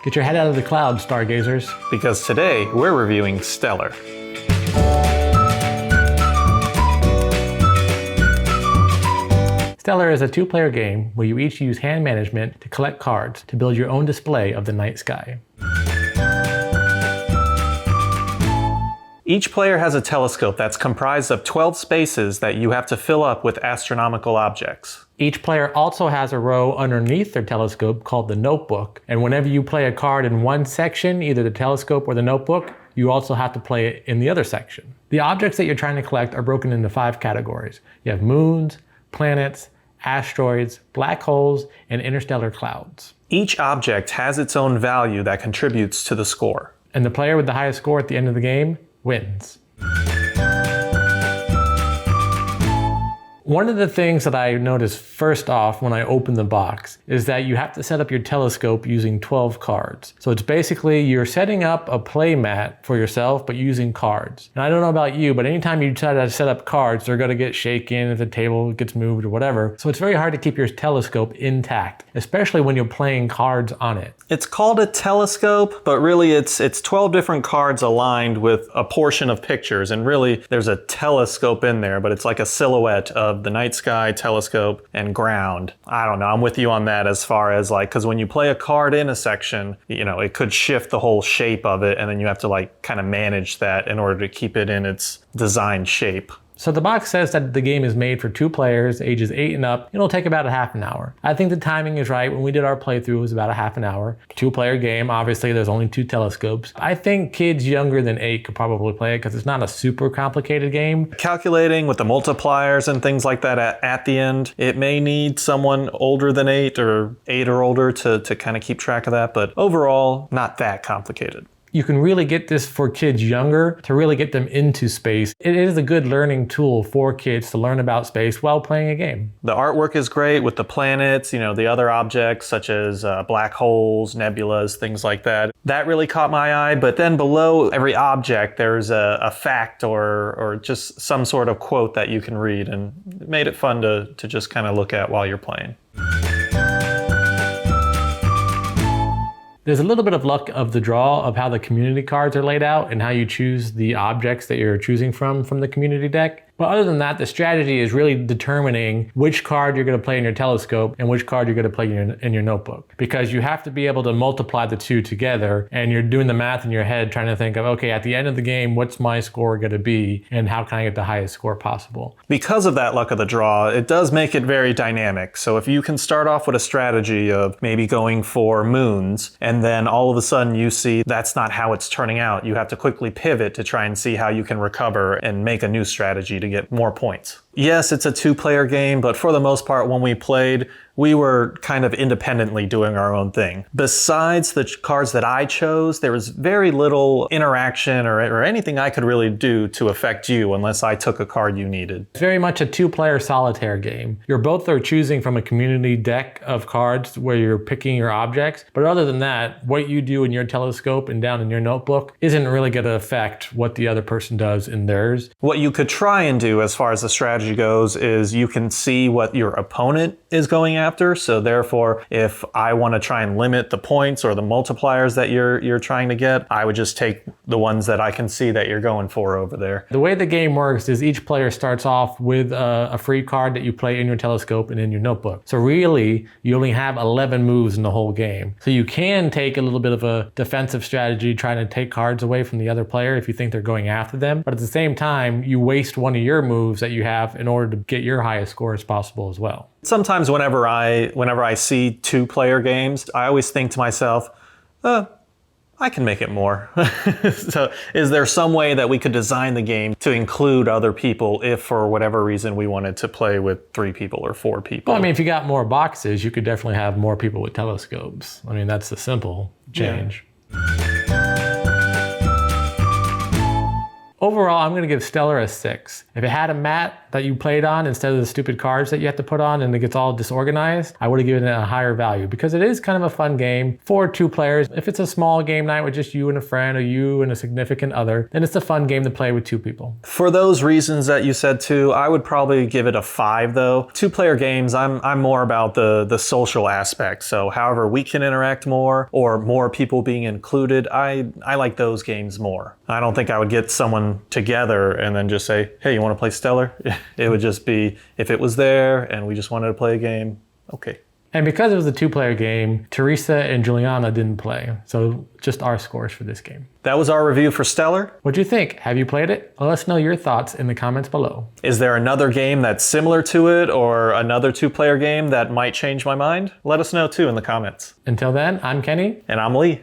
Get your head out of the clouds, stargazers. Because today we're reviewing Stellar. Stellar is a two-player game where you each use hand management to collect cards to build your own display of the night sky. Each player has a telescope that's comprised of 12 spaces that you have to fill up with astronomical objects. Each player also has a row underneath their telescope called the notebook, and whenever you play a card in one section, either the telescope or the notebook, you also have to play it in the other section. The objects that you're trying to collect are broken into 5 categories. You have moons, planets, asteroids, black holes, and interstellar clouds. Each object has its own value that contributes to the score. And the player with the highest score at the end of the game wins. One of the things that I noticed first off when I opened the box is that you have to set up your telescope using 12 cards. So it's basically you're setting up a play mat for yourself, but using cards. And I don't know about you, but anytime you try to set up cards, they're gonna get shaken if the table gets moved or whatever. So it's very hard to keep your telescope intact, especially when you're playing cards on it. It's called a telescope, but really it's 12 different cards aligned with a portion of pictures. And really there's a telescope in there, but it's like a silhouette of the night sky, telescope, and ground. I don't know, I'm with you on that as far as like, because when you play a card in a section, you know, it could shift the whole shape of it, and then you have to like kind of manage that in order to keep it in its designed shape. So the box says that the game is made for 2 players, ages 8 and up. It'll take about a half an hour. I think the timing is right. When we did our playthrough, it was about a half an hour. 2-player game, obviously there's only 2 telescopes. I think kids younger than 8 could probably play it because it's not a super complicated game. Calculating with the multipliers and things like that at the end, it may need someone older than 8 or 8 or older to kind of keep track of that, but overall, not that complicated. You can really get this for kids younger to really get them into space. It is a good learning tool for kids to learn about space while playing a game. The artwork is great with the planets, you know, the other objects such as black holes, nebulas, things like that. That really caught my eye, but then below every object there's a fact or just some sort of quote that you can read, and it made it fun to just kind of look at while you're playing. There's a little bit of luck of the draw of how the community cards are laid out and how you choose the objects that you're choosing from the community deck. But other than that, the strategy is really determining which card you're going to play in your telescope and which card you're going to play in your notebook. Because you have to be able to multiply the two together, and you're doing the math in your head trying to think of, okay, at the end of the game, what's my score going to be and how can I get the highest score possible? Because of that luck of the draw, it does make it very dynamic. So if you can start off with a strategy of maybe going for moons, and then all of a sudden you see that's not how it's turning out, you have to quickly pivot to try and see how you can recover and make a new strategy to get more points. Yes, it's a 2-player game, but for the most part, when we played, we were kind of independently doing our own thing. Besides the cards that I chose, there was very little interaction or anything I could really do to affect you unless I took a card you needed. It's very much a 2-player solitaire game. You're both are choosing from a community deck of cards where you're picking your objects, but other than that, what you do in your telescope and down in your notebook isn't really going to affect what the other person does in theirs. What you could try and do as far as the strategy goes is you can see what your opponent is going after. So therefore, if I want to try and limit the points or the multipliers that you're trying to get, I would just take the ones that I can see that you're going for over there. The way the game works is each player starts off with a free card that you play in your telescope and in your notebook. So really, you only have 11 moves in the whole game. So you can take a little bit of a defensive strategy trying to take cards away from the other player if you think they're going after them. But at the same time, you waste one of your moves that you have in order to get your highest score as possible as well. Sometimes whenever I see 2-player games, I always think to myself, I can make it more. So is there some way that we could design the game to include other people if for whatever reason we wanted to play with 3 people or 4 people? Well, I mean, if you got more boxes, you could definitely have more people with telescopes. I mean, that's the simple change. Yeah. Overall, I'm going to give Stellar a 6. If it had a mat that you played on instead of the stupid cards that you have to put on and it gets all disorganized, I would have given it a higher value because it is kind of a fun game for 2 players. If it's a small game night with just you and a friend or you and a significant other, then it's a fun game to play with 2 people. For those reasons that you said too, I would probably give it a 5 though. 2-player games, I'm more about the social aspect. So however we can interact more or more people being included, I like those games more. I don't think I would get someone together and then just say, hey, you want to play Stellar? It would just be, if it was there and we just wanted to play a game, okay. And because it was a 2-player game, Teresa and Juliana didn't play. So just our scores for this game. That was our review for Stellar. What'd you think? Have you played it? Let us know your thoughts in the comments below. Is there another game that's similar to it or another 2-player game that might change my mind? Let us know too in the comments. Until then, I'm Kenny. And I'm Lee.